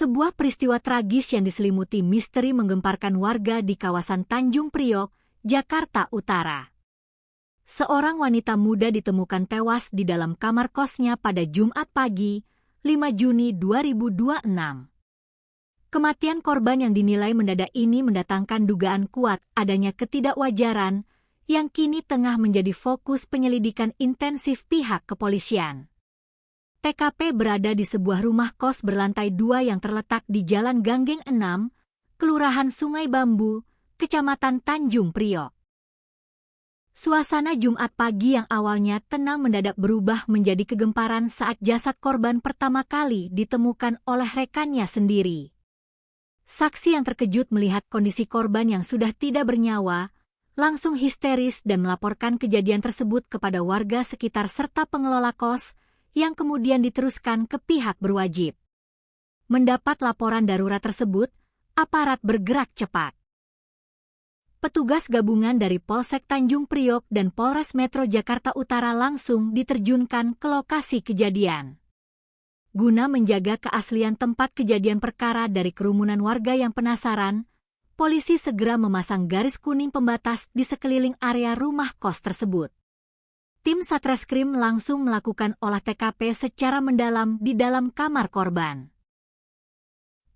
Sebuah peristiwa tragis yang diselimuti misteri menggemparkan warga di kawasan Tanjung Priok, Jakarta Utara. Seorang wanita muda ditemukan tewas di dalam kamar kosnya pada Jumat pagi, 5 Juni 2026. Kematian korban yang dinilai mendadak ini mendatangkan dugaan kuat adanya ketidakwajaran yang kini tengah menjadi fokus penyelidikan intensif pihak kepolisian. TKP berada di sebuah rumah kos berlantai 2 yang terletak di Jalan Ganggeng 6, Kelurahan Sungai Bambu, Kecamatan Tanjung Priok. Suasana Jumat pagi yang awalnya tenang mendadak berubah menjadi kegemparan saat jasad korban pertama kali ditemukan oleh rekannya sendiri. Saksi yang terkejut melihat kondisi korban yang sudah tidak bernyawa, langsung histeris dan melaporkan kejadian tersebut kepada warga sekitar serta pengelola kos, yang kemudian diteruskan ke pihak berwajib. Mendapat laporan darurat tersebut, aparat bergerak cepat. Petugas gabungan dari Polsek Tanjung Priok dan Polres Metro Jakarta Utara langsung diterjunkan ke lokasi kejadian. Guna menjaga keaslian tempat kejadian perkara dari kerumunan warga yang penasaran, polisi segera memasang garis kuning pembatas di sekeliling area rumah kos tersebut. Tim Satreskrim langsung melakukan olah TKP secara mendalam di dalam kamar korban.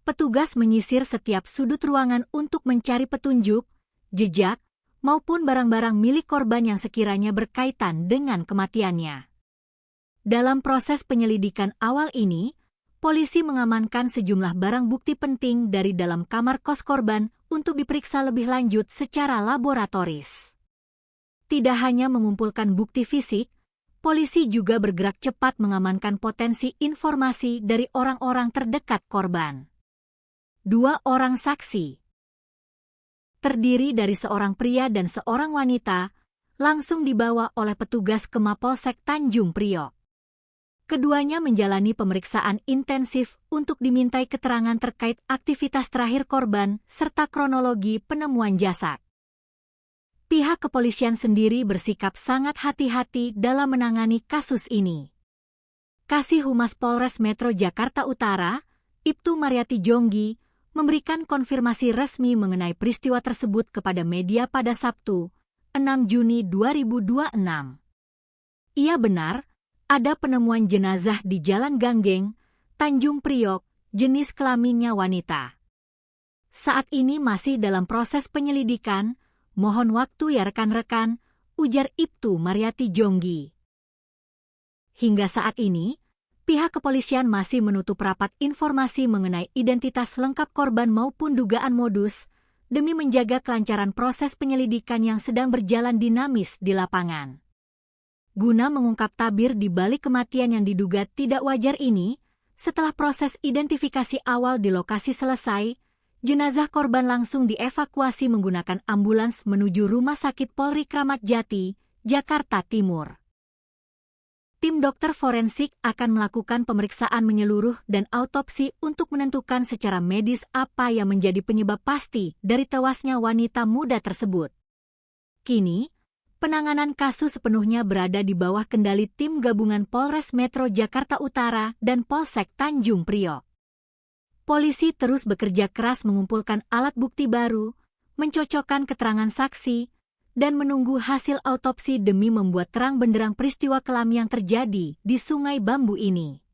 Petugas menyisir setiap sudut ruangan untuk mencari petunjuk, jejak, maupun barang-barang milik korban yang sekiranya berkaitan dengan kematiannya. Dalam proses penyelidikan awal ini, polisi mengamankan sejumlah barang bukti penting dari dalam kamar kos korban untuk diperiksa lebih lanjut secara laboratoris. Tidak hanya mengumpulkan bukti fisik, polisi juga bergerak cepat mengamankan potensi informasi dari orang-orang terdekat korban. 2 orang saksi, terdiri dari seorang pria dan seorang wanita, langsung dibawa oleh petugas ke Mapolsek Tanjung Priok. Keduanya menjalani pemeriksaan intensif untuk dimintai keterangan terkait aktivitas terakhir korban serta kronologi penemuan jasad. Pihak kepolisian sendiri bersikap sangat hati-hati dalam menangani kasus ini. Kasih Humas Polres Metro Jakarta Utara, Ibtu Mariati Jonggi, memberikan konfirmasi resmi mengenai peristiwa tersebut kepada media pada Sabtu, 6 Juni 2026. Ia benar, ada penemuan jenazah di Jalan Ganggeng, Tanjung Priok, jenis kelaminnya wanita. Saat ini masih dalam proses penyelidikan, mohon waktu ya rekan-rekan, ujar Ibtu Mariati Jonggi. Hingga saat ini, pihak kepolisian masih menutup rapat informasi mengenai identitas lengkap korban maupun dugaan modus, demi menjaga kelancaran proses penyelidikan yang sedang berjalan dinamis di lapangan. Guna mengungkap tabir di balik kematian yang diduga tidak wajar ini, setelah proses identifikasi awal di lokasi selesai, jenazah korban langsung dievakuasi menggunakan ambulans menuju Rumah Sakit Polri Kramat Jati, Jakarta Timur. Tim dokter forensik akan melakukan pemeriksaan menyeluruh dan autopsi untuk menentukan secara medis apa yang menjadi penyebab pasti dari tewasnya wanita muda tersebut. Kini, penanganan kasus sepenuhnya berada di bawah kendali tim gabungan Polres Metro Jakarta Utara dan Polsek Tanjung Priok. Polisi terus bekerja keras mengumpulkan alat bukti baru, mencocokkan keterangan saksi, dan menunggu hasil autopsi demi membuat terang benderang peristiwa kelam yang terjadi di Sungai Bambu ini.